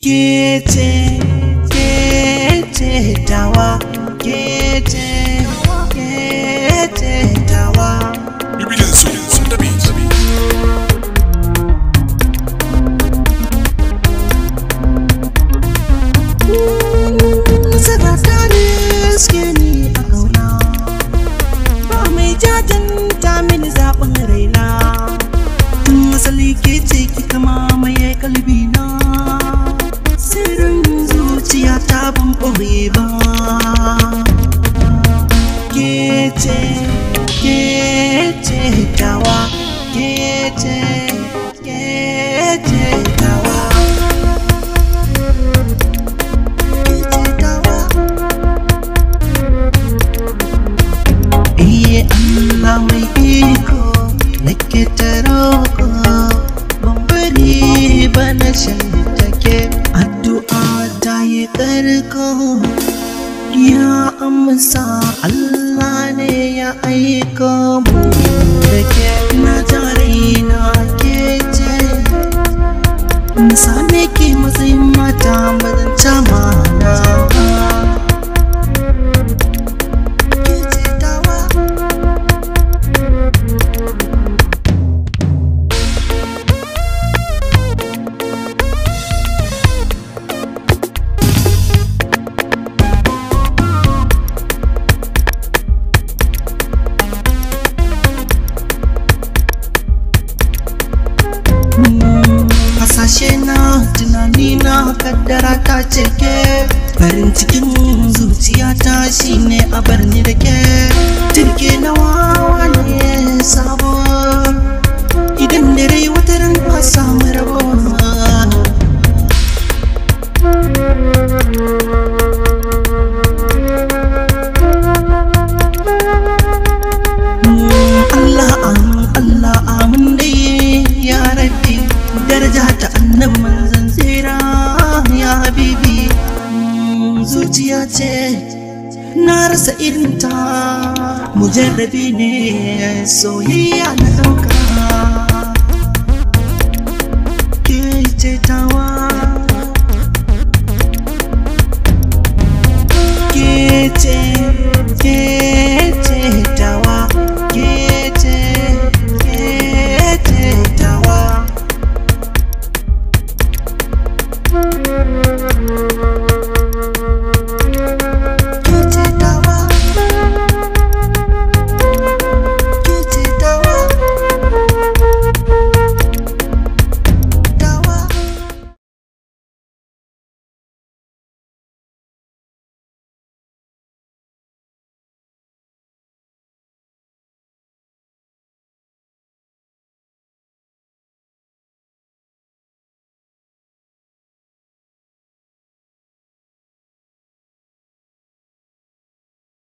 Kece tawa, kece tawa. Sarata ne suke ni a kauna, ba mai jajanta mini zaɓin raina. Tun asali kece kika mamaye kalbina, sirrin zuciya ta ban ɓoye ba. Kece tawa, kece tawa. Allah mai iko nake ta roƙo, ban bari ba na shantake. Addu'a ta yi ƙarko, ya amsa Allah ne ya aiko mu da ke. Na jare na ke ce, na same ki matsayin mata mazanta mana. Hasashe na tunani na kaddara ta cike, farin cikin zuciya ta shine a barni da ke. Turke na wawa ne sabo, idan dare wata ran ba samu rabo. Allah amin dai ya rabbi, daraja ta annabi manzon tsira ya habibi. Zuciya ce na rasa irinta, mujarrabi ne soyayya na ɗauka. Kece tawa, kece